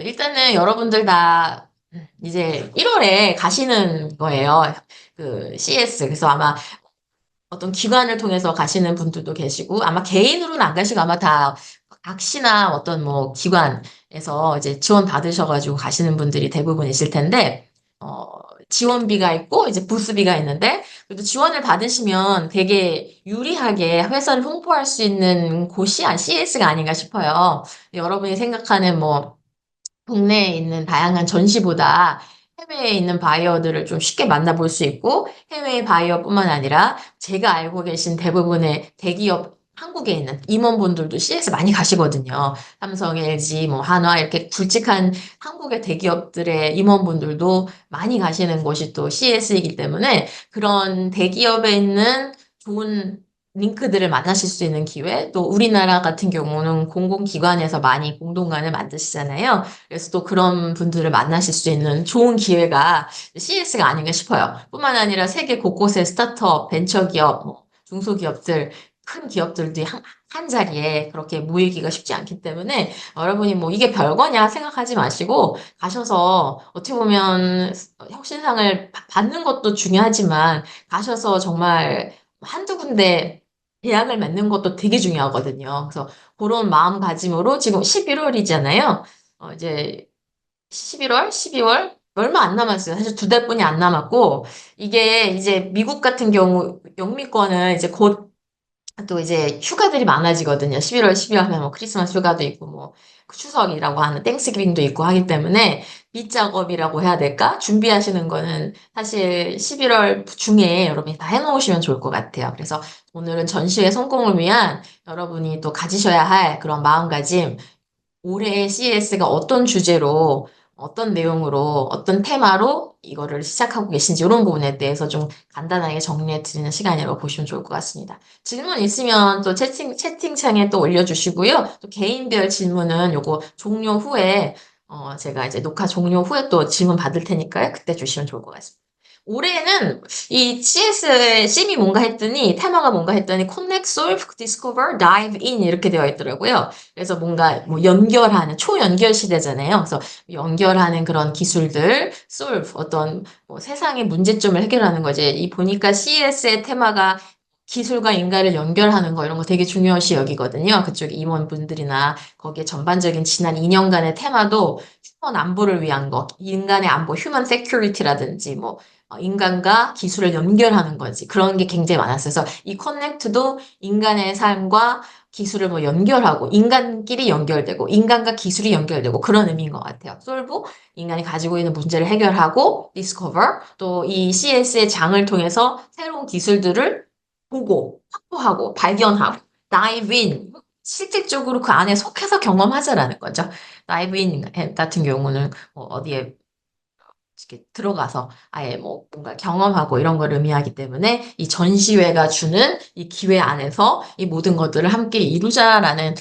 일단은 여러분들 다 이제 1월에 가시는 거예요. 그 CS. 그래서 아마 어떤 기관을 통해서 가시는 분들도 계시고, 아마 개인으로는 안 가시고 아마 다 각시나 어떤 뭐 기관에서 이제 지원 받으셔가지고 가시는 분들이 대부분이실 텐데, 어, 지원비가 있고 이제 부스비가 있는데, 그래도 지원을 받으시면 되게 유리하게 회사를 홍보할 수 있는 곳이 CS가 아닌가 싶어요. 여러분이 생각하는 뭐 국내에 있는 다양한 전시보다 해외에 있는 바이어들을 좀 쉽게 만나볼 수 있고, 해외 바이어뿐만 아니라 제가 알고 계신 대부분의 대기업 한국에 있는 임원분들도 CS 많이 가시거든요. 삼성, LG, 뭐 한화 이렇게 굵직한 한국의 대기업들의 임원분들도 많이 가시는 곳이 또 CS이기 때문에 그런 대기업에 있는 좋은 링크들을 만나실 수 있는 기회, 또 우리나라 같은 경우는 공공기관에서 많이 공동관을 만드시잖아요. 그래서 또 그런 분들을 만나실 수 있는 좋은 기회가 CS가 아닌가 싶어요. 뿐만 아니라 세계 곳곳의 스타트업, 벤처기업, 뭐 중소기업들, 큰 기업들도 한 자리에 그렇게 모이기가 쉽지 않기 때문에 여러분이 뭐 이게 별거냐 생각하지 마시고 가셔서 어떻게 보면 혁신상을 받는 것도 중요하지만 가셔서 정말 한두 군데 계약을 맺는 것도 되게 중요하거든요. 그래서 그런 마음가짐으로 지금 11월이잖아요. 이제 11월, 12월 얼마 안 남았어요. 사실 두 달뿐이 안 남았고 이게 이제 미국 같은 경우 영미권은 이제 곧 또 이제 휴가들이 많아지거든요. 11월, 12월 하면 뭐 크리스마스 휴가도 있고 뭐 추석이라고 하는 땡스기빙도 있고 하기 때문에 빗작업이라고 해야 될까? 준비하시는 거는 사실 11월 중에 여러분이 다 해놓으시면 좋을 것 같아요. 그래서 오늘은 전시회 성공을 위한 여러분이 또 가지셔야 할 그런 마음가짐, 올해 CS가 어떤 주제로, 어떤 내용으로, 어떤 테마로 이거를 시작하고 계신지 이런 부분에 대해서 좀 간단하게 정리해 드리는 시간이라고 보시면 좋을 것 같습니다. 질문 있으면 또 채팅창에 또 올려주시고요. 또 개인별 질문은 요거 종료 후에, 제가 이제 녹화 종료 후에 또 질문 받을 테니까요. 그때 주시면 좋을 것 같습니다. 올해는 이 CS의 심이 뭔가 했더니, 테마가 뭔가 했더니, Connect, Solve, Discover, Dive In 이렇게 되어 있더라고요. 그래서 뭔가 뭐 연결하는 초연결 시대잖아요. 그래서 연결하는 그런 기술들, solve 어떤 뭐 세상의 문제점을 해결하는 거지. 이 보니까 CS의 테마가 기술과 인간을 연결하는 거 이런 거 되게 중요시 여기거든요. 그쪽 임원분들이나 거기에 전반적인 지난 2년간의 테마도 휴먼 안보를 위한 거, 인간의 안보, 휴먼 세큐리티라든지 뭐 인간과 기술을 연결하는 거지. 그런 게 굉장히 많았어요. 그래서 이 커넥트도 인간의 삶과 기술을 뭐 연결하고 인간끼리 연결되고 인간과 기술이 연결되고 그런 의미인 것 같아요. 솔브 인간이 가지고 있는 문제를 해결하고 디스커버 또 이 CS의 장을 통해서 새로운 기술들을 보고 확보하고 발견하고 다이브 인 실질적으로 그 안에 속해서 경험하자라는 거죠. 다이브 인 같은 경우는 뭐 어디에 이렇게 들어가서 아예 뭐 뭔가 경험하고 이런 걸 의미하기 때문에 이 전시회가 주는 이 기회 안에서 이 모든 것들을 함께 이루자라는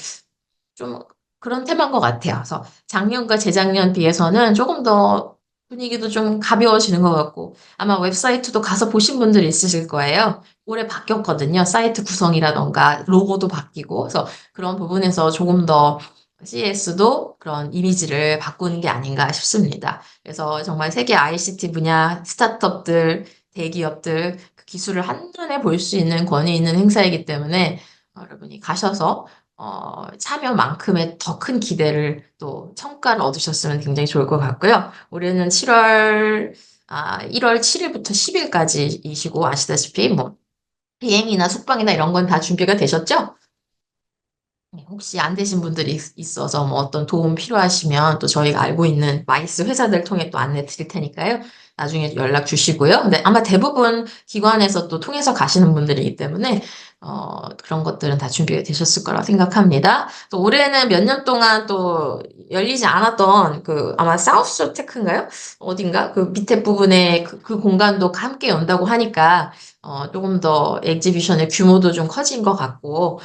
좀 그런 테마인 것 같아요. 그래서 작년과 재작년 비해서는 조금 더 분위기도 좀 가벼워지는 것 같고 아마 웹사이트도 가서 보신 분들 있으실 거예요. 올해 바뀌었거든요. 사이트 구성이라던가 로고도 바뀌고 그래서 그런 부분에서 조금 더 CS도 그런 이미지를 바꾸는 게 아닌가 싶습니다. 그래서 정말 세계 ICT 분야 스타트업들, 대기업들 그 기술을 한눈에 볼 수 있는 권위 있는 행사이기 때문에 여러분이 가셔서 참여만큼의 더 큰 기대를 또 성과를 얻으셨으면 굉장히 좋을 것 같고요. 올해는 1월 7일부터 10일까지이시고 아시다시피 뭐 비행이나 숙박이나 이런 건 다 준비가 되셨죠? 네, 혹시 안 되신 분들이 있어서 뭐 어떤 도움 필요하시면 또 저희가 알고 있는 마이스 회사들 통해 또 안내 드릴 테니까요. 나중에 연락 주시고요. 근데 아마 대부분 기관에서 또 통해서 가시는 분들이기 때문에 그런 것들은 다 준비가 되셨을 거라 생각합니다. 또 올해는 몇 년 동안 또 열리지 않았던 그 아마 사우스 테크인가요? 어딘가 그 밑에 부분에 그 공간도 함께 연다고 하니까 조금 더 엑지비션의 규모도 좀 커진 것 같고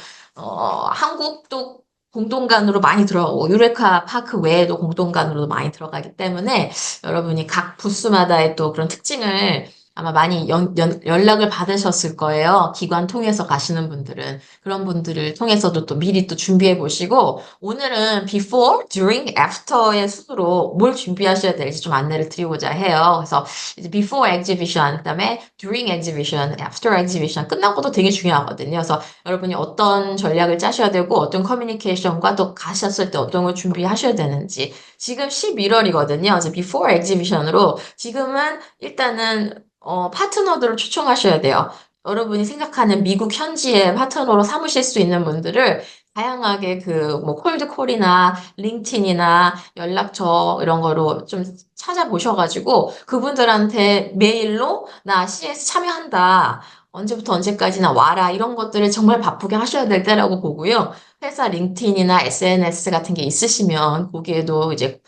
한국도 공동관으로 많이 들어가고, 유레카 파크 외에도 공동관으로 많이 들어가기 때문에 여러분이 각 부스마다의 또 그런 특징을 아마 많이 연락을 받으셨을 거예요. 기관 통해서 가시는 분들은. 그런 분들을 통해서도 또 미리 또 준비해 보시고, 오늘은 before, during, after의 순으로 뭘 준비하셔야 될지 좀 안내를 드리고자 해요. 그래서 이제 before exhibition, 그다음에 during exhibition, after exhibition 끝난 것도 되게 중요하거든요. 그래서 여러분이 어떤 전략을 짜셔야 되고, 어떤 커뮤니케이션과 또 가셨을 때 어떤 걸 준비하셔야 되는지. 지금 11월이거든요. 그래서 before exhibition으로 지금은 일단은 파트너들을 초청하셔야 돼요. 여러분이 생각하는 미국 현지의 파트너로 삼으실 수 있는 분들을 다양하게 뭐 콜드콜이나 링틴이나 연락처 이런 거로 좀 찾아보셔가지고 그분들한테 메일로 나 CS 참여한다. 언제부터 언제까지나 와라. 이런 것들을 정말 바쁘게 하셔야 될 때라고 보고요. 회사 링틴이나 SNS 같은 게 있으시면 거기에도 이제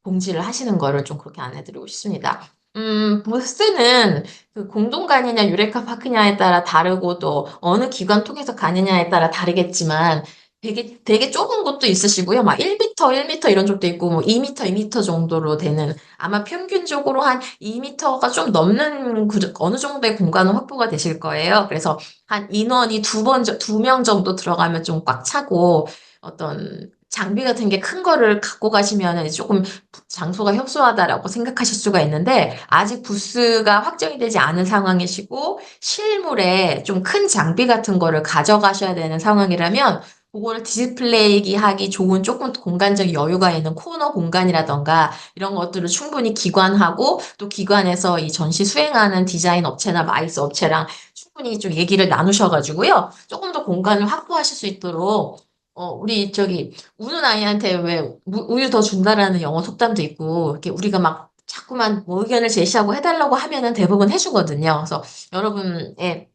공지를 하시는 거를 좀 그렇게 안내드리고 싶습니다. 부스는 그 공동관이냐 유레카 파크냐에 따라 다르고 또 어느 기관 통해서 가느냐에 따라 다르겠지만 되게 좁은 곳도 있으시고요. 막 1m, 1m 이런 쪽도 있고 뭐 2m, 2m 정도로 되는 아마 평균적으로 한 2m가 좀 넘는 어느 정도의 공간은 확보가 되실 거예요. 그래서 한 인원이 두 명 정도 들어가면 좀 꽉 차고 어떤 장비 같은 게 큰 거를 갖고 가시면 조금 장소가 협소하다라고 생각하실 수가 있는데 아직 부스가 확정이 되지 않은 상황이시고 실물에 좀 큰 장비 같은 거를 가져가셔야 되는 상황이라면 그거를 디스플레이 하기 좋은 조금 공간적 여유가 있는 코너 공간이라던가 이런 것들을 충분히 기관하고 또 기관에서 이 전시 수행하는 디자인 업체나 마이스 업체랑 충분히 좀 얘기를 나누셔가지고요. 조금 더 공간을 확보하실 수 있도록 우리 우는 아이한테 왜 우유 더 준다라는 영어 속담도 있고, 이렇게 우리가 막 자꾸만 뭐 의견을 제시하고 해달라고 하면은 대부분 해주거든요. 그래서 여러분의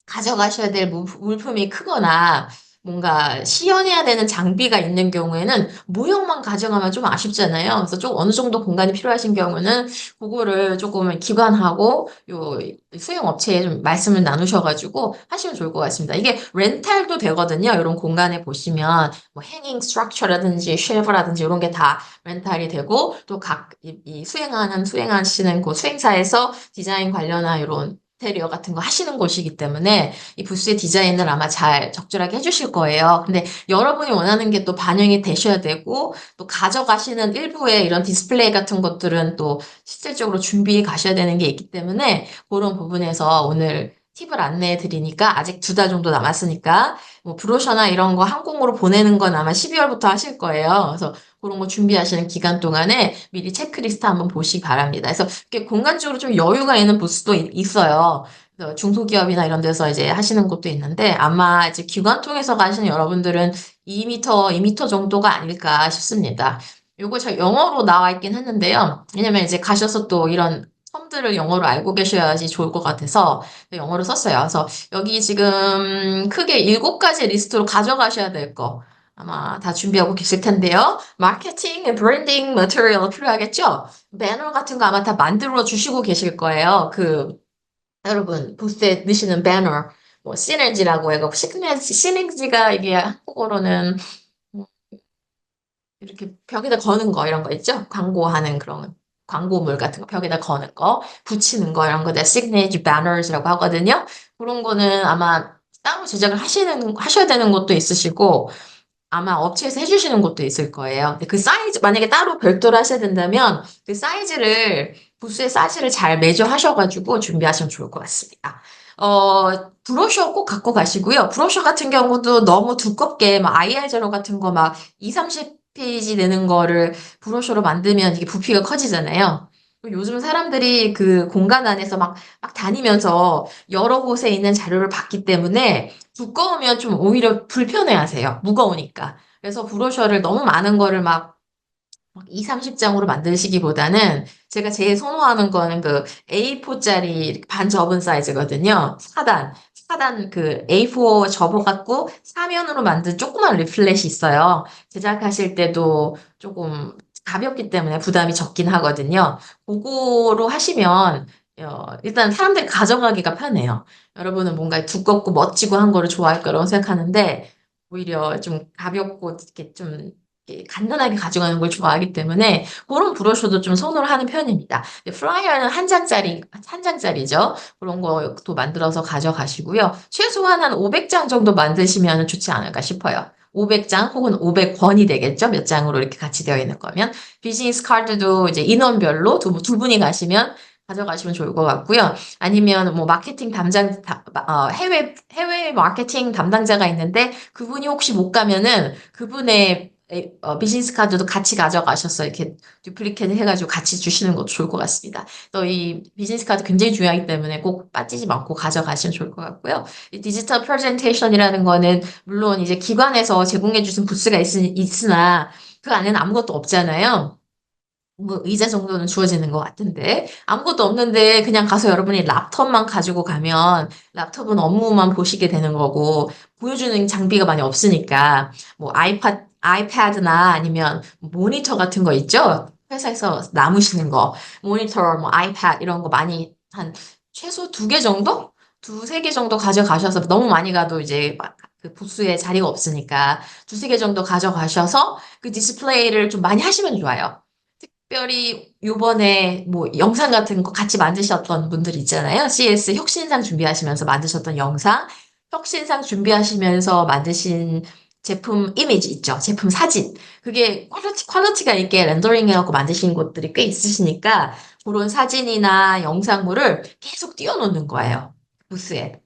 가져가셔야 될 물품이 크거나 뭔가 시연해야 되는 장비가 있는 경우에는 모형만 가져가면 좀 아쉽잖아요. 그래서 좀 어느 정도 공간이 필요하신 경우는 그거를 조금 기관하고 요 수용 업체에 좀 말씀을 나누셔가지고 하시면 좋을 것 같습니다. 이게 렌탈도 되거든요. 이런 공간에 보시면 뭐 해닝 스트럭처라든지 쉘프라든지 이런 게 다 렌탈이 되고 또 각 이 수행하시는 그 수행사에서 디자인 관련한 이런 인테리어 같은 거 하시는 곳이기 때문에 이 부스의 디자인을 아마 잘 적절하게 해주실 거예요. 근데 여러분이 원하는 게 또 반영이 되셔야 되고 또 가져가시는 일부의 이런 디스플레이 같은 것들은 또 실질적으로 준비해 가셔야 되는 게 있기 때문에 그런 부분에서 오늘 팁을 안내해 드리니까 아직 2달 정도 남았으니까 뭐 브로셔나 이런 거 항공으로 보내는 건 아마 12월부터 하실 거예요. 그래서 그런 거 준비하시는 기간 동안에 미리 체크리스트 한번 보시기 바랍니다. 그래서 이렇게 공간적으로 좀 여유가 있는 부스도 있어요. 그래서 중소기업이나 이런 데서 이제 하시는 곳도 있는데 아마 이제 기관 통해서 가시는 여러분들은 2m 정도가 아닐까 싶습니다. 요거 제가 영어로 나와 있긴 했는데요. 왜냐면 이제 가셔서 또 이런 텀들을 영어로 알고 계셔야지 좋을 것 같아서 영어로 썼어요. 그래서 여기 지금 크게 7가지 리스트로 가져가셔야 될 거. 아마 다 준비하고 계실 텐데요. 마케팅, 브랜딩, 머티리얼 필요하겠죠? 배너 같은 거 아마 다 만들어 주시고 계실 거예요. 여러분, 부스에 넣으시는 배너, 뭐, 시너지라고 해서, 시너지가 이게 한국어로는 이렇게 벽에다 거는 거, 이런 거 있죠? 광고하는 그런 광고물 같은 거, 벽에다 거는 거, 붙이는 거, 이런 거, 다 시그니처 배너스라고 하거든요. 그런 거는 아마 따로 제작을 하셔야 되는 것도 있으시고, 아마 업체에서 해주시는 곳도 있을 거예요. 근데 그 사이즈, 만약에 따로 별도로 하셔야 된다면 부스의 사이즈를 잘 매저하셔가지고 준비하시면 좋을 것 같습니다. 브로셔 꼭 갖고 가시고요. 브로셔 같은 경우도 너무 두껍게, 막 IR 제로 같은 거 막 2, 30페이지 되는 거를 브로셔로 만들면 이게 부피가 커지잖아요. 요즘 사람들이 그 공간 안에서 막 다니면서 여러 곳에 있는 자료를 봤기 때문에 두꺼우면 좀 오히려 불편해 하세요. 무거우니까. 그래서 브로셔를 너무 많은 거를 막 2, 30장으로 만드시기보다는 제가 제일 선호하는 거는 그 A4짜리 반 접은 사이즈거든요. 4단 그 A4 접어갖고 사면으로 만든 조그만 리플렛이 있어요. 제작하실 때도 조금 가볍기 때문에 부담이 적긴 하거든요. 그거로 하시면 일단 사람들이 가져가기가 편해요. 여러분은 뭔가 두껍고 멋지고 한 거를 좋아할 거라고 생각하는데 오히려 좀 가볍고 이렇게 좀 이렇게 간단하게 가져가는 걸 좋아하기 때문에 그런 브로셔도 좀 선호를 하는 편입니다. 플라이어는 한 장짜리죠. 그런 것도 만들어서 가져가시고요. 최소한 한 500장 정도 만드시면 좋지 않을까 싶어요. 500장 혹은 500권이 되겠죠. 몇 장으로 이렇게 같이 되어 있는 거면. 비즈니스 카드도 이제 인원별로 두 분이 가시면 가져가시면 좋을 것 같고요. 아니면 뭐 마케팅 해외 마케팅 담당자가 있는데 그분이 혹시 못 가면은 그분의 비즈니스 카드도 같이 가져가셔서 이렇게 듀플리케이트 해가지고 같이 주시는 것도 좋을 것 같습니다. 또 이 비즈니스 카드 굉장히 중요하기 때문에 꼭 빠지지 말고 가져가시면 좋을 것 같고요. 이 디지털 프레젠테이션이라는 거는 물론 이제 기관에서 제공해 주신 부스가 있으나 그 안에는 아무것도 없잖아요. 뭐 의자 정도는 주어지는 것 같은데 아무것도 없는데 그냥 가서 여러분이 laptop만 가지고 가면 laptop은 업무만 보시게 되는 거고 보여주는 장비가 많이 없으니까 뭐 아이패드나 아니면 모니터 같은 거 있죠? 회사에서 남으시는 거 모니터, 뭐 아이패드 이런 거 많이 한 최소 2개 정도? 2~3개 정도 가져가셔서 너무 많이 가도 이제 그 부스에 자리가 없으니까 2~3개 정도 가져가셔서 그 디스플레이를 좀 많이 하시면 좋아요. 특별히 요번에 뭐 영상 같은 거 같이 만드셨던 분들 있잖아요. CS 혁신상 준비하시면서 만드셨던 영상, 혁신상 준비하시면서 만드신 제품 이미지 있죠. 제품 사진. 그게 퀄리티가 있게 렌더링 해갖고 만드신 것들이 꽤 있으시니까 그런 사진이나 영상물을 계속 띄워놓는 거예요. 부스에.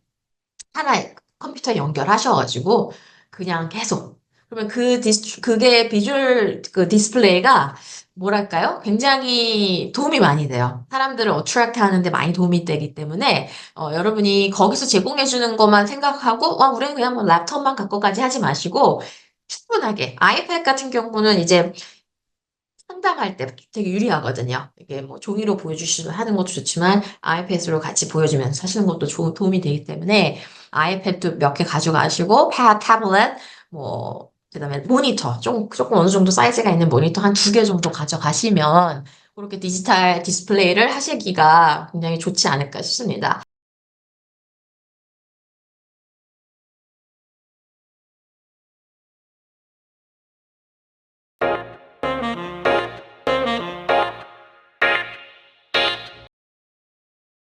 하나의 컴퓨터 연결하셔가지고 그냥 계속 그러면 그게 비주얼 그 디스플레이가 뭐랄까요? 굉장히 도움이 많이 돼요. 사람들을 어트랙트 하는데 많이 도움이 되기 때문에 여러분이 거기서 제공해 주는 것만 생각하고 우리는 그냥 뭐 랩톱만 갖고까지 하지 마시고 충분하게 아이패드 같은 경우는 이제 상담할 때 되게 유리하거든요. 이게 뭐 종이로 보여주시는 하는 것도 좋지만 아이패드로 같이 보여주면서 하시는 것도 도움이 되기 때문에 아이패드 몇 개 가져가시고 타블렛 뭐 그다음에 모니터 조금 어느 정도 사이즈가 있는 모니터 한 2개 정도 가져가시면 그렇게 디지털 디스플레이를 하시기가 굉장히 좋지 않을까 싶습니다.